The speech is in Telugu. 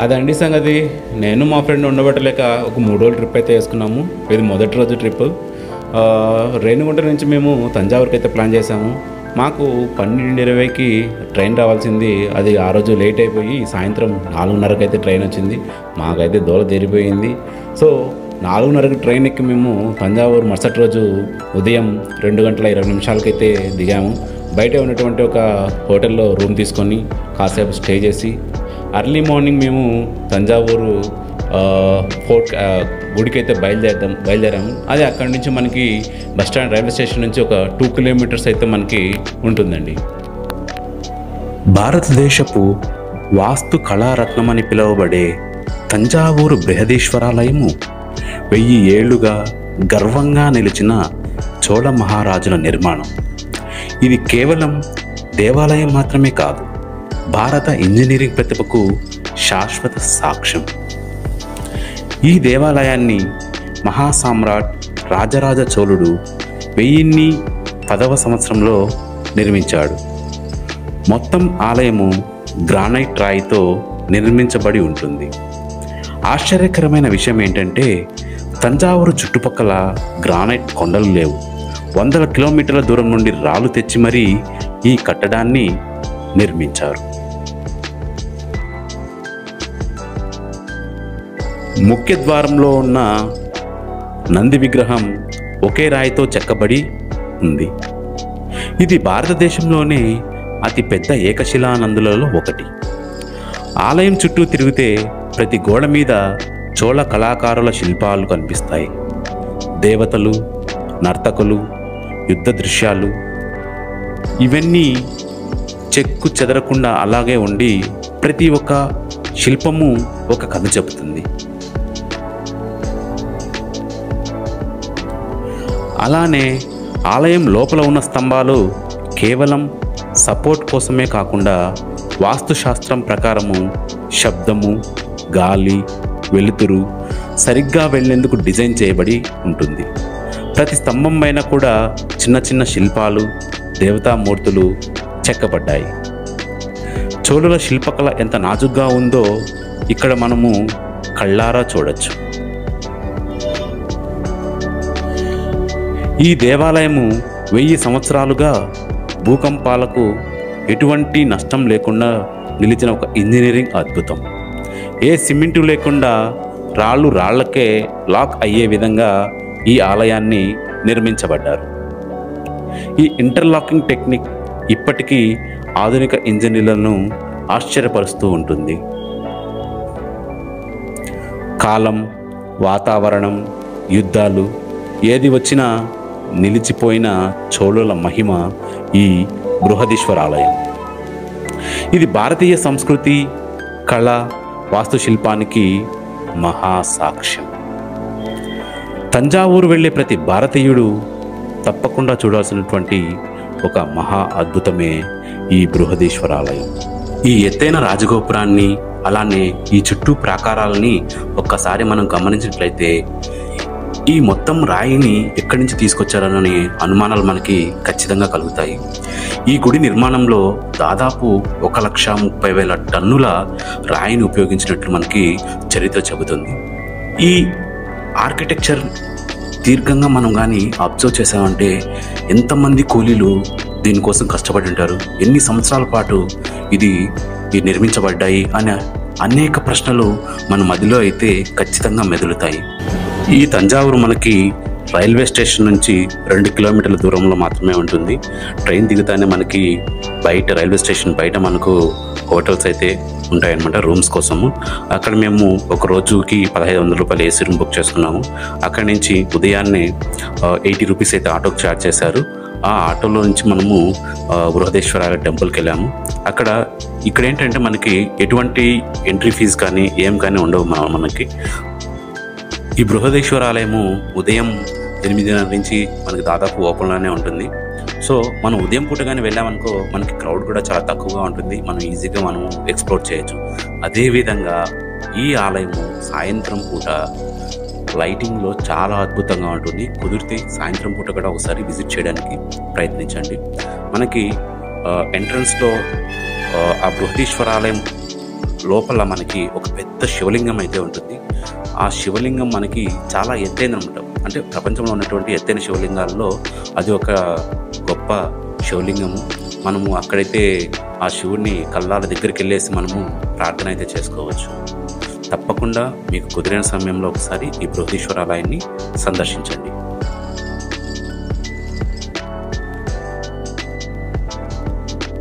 అదండి సంగతి. నేను మా ఫ్రెండ్ ఉండబట్టలేక ఒక 3 రోజులు ట్రిప్ అయితే వేసుకున్నాము. ఇది మొదటి రోజు ట్రిప్. రేణిగుంట నుంచి మేము తంజావూరుకి అయితే ప్లాన్ చేసాము. మాకు 12:20కి ట్రైన్ రావాల్సింది. అది ఆ రోజు లేట్ అయిపోయి సాయంత్రం 4:30కి అయితే ట్రైన్ వచ్చింది. మాకైతే దూల తీరిపోయింది. సో 4:30కి ట్రైన్ ఎక్కి మేము తంజావూరు మరుసటి రోజు ఉదయం 2:20 దిగాము. బయట ఉన్నటువంటి ఒక హోటల్లో రూమ్ తీసుకొని కాసేపు స్టే చేసి అర్లీ మార్నింగ్ మేము తంజావూరు ఫోర్ట్ గుడికైతే బయలుదేరాము. అది అక్కడి నుంచి మనకి బస్టాండ్ రైల్వే స్టేషన్ నుంచి ఒక 2 కిలోమీటర్స్ అయితే మనకి ఉంటుందండి. భారతదేశపు వాస్తు కళారత్నం అని పిలువబడే తంజావూరు బృహదీశ్వరాలయము 1000 ఏళ్లుగా గర్వంగా నిలిచిన చోళ మహారాజుల నిర్మాణం. ఇది కేవలం దేవాలయం మాత్రమే కాదు, భారత ఇంజనీరింగ్ ప్రతిభకు శాశ్వత సాక్ష్యం. ఈ దేవాలయాన్ని మహాసామ్రాట్ రాజరాజ చోళుడు 1010వ సంవత్సరంలో నిర్మించాడు. మొత్తం ఆలయము గ్రానైట్ రాయితో నిర్మించబడి ఉంటుంది. ఆశ్చర్యకరమైన విషయం ఏంటంటే తంజావూరు చుట్టుపక్కల గ్రానైట్ కొండలు లేవు. 100 కిలోమీటర్ల దూరం నుండి రాళ్ళు తెచ్చి మరీ ఈ కట్టడాన్ని నిర్మించారు. ముఖ్య ద్వారంలో ఉన్న నంది విగ్రహం ఒకే రాయితో చెక్కబడి ఉంది. ఇది భారతదేశంలోనే అతిపెద్ద ఏకశిలా నందులలో ఒకటి. ఆలయం చుట్టూ తిరిగితే ప్రతి గోడ మీద చోళ కళాకారుల శిల్పాలు కనిపిస్తాయి. దేవతలు, నర్తకులు, యుద్ధ దృశ్యాలు ఇవన్నీ చెక్కు చెదరకుండా అలాగే ఉండి ప్రతి ఒక్క శిల్పము ఒక కథ చెబుతుంది. అలానే ఆలయం లోపల ఉన్న స్తంభాలు కేవలం సపోర్ట్ కోసమే కాకుండా వాస్తుశాస్త్రం ప్రకారము శబ్దము, గాలి, వెలుతురు సరిగ్గా వెళ్ళేందుకు డిజైన్ చేయబడి ఉంటుంది. ప్రతి స్తంభం పైన కూడా చిన్న చిన్న శిల్పాలు, దేవతామూర్తులు చెక్కబడ్డాయి. చోళుల శిల్పకళ ఎంత నాజుగ్గా ఉందో ఇక్కడ మనము కళ్ళారా చూడొచ్చు. ఈ దేవాలయము 1000 సంవత్సరాలుగా భూకంపాలకు ఎటువంటి నష్టం లేకుండా నిలిచిన ఒక ఇంజనీరింగ్ అద్భుతం. ఏ సిమెంటు లేకుండా రాళ్ళకే లాక్ అయ్యే విధంగా ఈ ఆలయాన్ని నిర్మించబడ్డారు. ఈ ఇంటర్లాకింగ్ టెక్నిక్ ఇప్పటికీ ఆధునిక ఇంజనీర్లను ఆశ్చర్యపరుస్తూ ఉంటుంది. కాలం, వాతావరణం, యుద్ధాలు ఏది వచ్చినా నిలిచిపోయిన చోళుల మహిమ ఈ బృహదీశ్వర ఆలయం. ఇది భారతీయ సంస్కృతి, కళ, వాస్తుశిల్పానికి మహాసాక్ష్యం. తంజావూరు వెళ్ళే ప్రతి భారతీయుడు తప్పకుండా చూడాల్సినటువంటి ఒక మహా అద్భుతమే ఈ బృహదీశ్వర ఆలయం. ఈ ఎత్తైన రాజగోపురాన్ని, అలానే ఈ చుట్టూ ప్రాకారాలని ఒక్కసారి మనం గమనించినట్లయితే ఈ మొత్తం రాయిని ఎక్కడి నుంచి తీసుకొచ్చారనే అనుమానాలు మనకి ఖచ్చితంగా కలుగుతాయి. ఈ గుడి నిర్మాణంలో దాదాపు 1,30,000 టన్నుల రాయిని ఉపయోగించినట్లు మనకి చరిత్ర చెబుతుంది. ఈ ఆర్కిటెక్చర్ దీర్ఘంగా మనం కానీ అబ్జర్వ్ చేసామంటే ఎంతమంది కూలీలు దీనికోసం కష్టపడి ఉంటారు, ఎన్ని సంవత్సరాల పాటు ఇది నిర్మించబడ్డాయి అనే అనేక ప్రశ్నలు మన మదిలో అయితే ఖచ్చితంగా మెదులుతాయి. ఈ తంజావూరు మనకి రైల్వే స్టేషన్ నుంచి 2 కిలోమీటర్ల దూరంలో మాత్రమే ఉంటుంది. ట్రైన్ దిగుతానే మనకి బయట రైల్వే స్టేషన్ బయట మనకు హోటల్స్ అయితే ఉంటాయన్నమాట రూమ్స్ కోసము. అక్కడ మేము ఒక రోజుకి 1,500 రూపాయలు ఏసీ రూమ్ బుక్ చేసుకున్నాము. అక్కడి నుంచి ఉదయాన్నే 80 రూపీస్ అయితే ఆటోకి ఛార్జ్ చేశారు. ఆ ఆటోలో నుంచి మనము బృహదీశ్వర టెంపుల్కి వెళ్ళాము. ఇక్కడ ఏంటంటే మనకి ఎటువంటి ఎంట్రీ ఫీజు కానీ ఏం కానీ ఉండవు. మనకి ఈ బృహదీశ్వర ఆలయము ఉదయం 8:30 నుంచి మనకి దాదాపు ఓపెన్లోనే ఉంటుంది. సో మనం ఉదయం పూట కానీ వెళ్ళామనుకో మనకి క్రౌడ్ కూడా చాలా తక్కువగా ఉంటుంది, మనం ఈజీగా మనం ఎక్స్ప్లోర్ చేయొచ్చు. అదేవిధంగా ఈ ఆలయము సాయంత్రం పూట లైటింగ్లో చాలా అద్భుతంగా ఉంటుంది. కుదిరితే సాయంత్రం పూట కూడా ఒకసారి విజిట్ చేయడానికి ప్రయత్నించండి. మనకి ఎంట్రన్స్లో ఆ బృహదీశ్వర ఆలయం లోపల మనకి ఒక పెద్ద శివలింగం అయితే ఉంటుంది. ఆ శివలింగం మనకి చాలా ఎత్తైనమాట. అంటే ప్రపంచంలో ఉన్నటువంటి ఎత్తైన శివలింగాల్లో అది ఒక గొప్ప శివలింగము. మనము అక్కడైతే ఆ శివుడిని కల్లాల దగ్గరికి వెళ్ళేసి మనము ప్రార్థన అయితే చేసుకోవచ్చు. తప్పకుండా మీకు కుదిరిన సమయంలో ఒకసారి ఈ బృహదీశ్వర ఆలయాన్ని సందర్శించండి.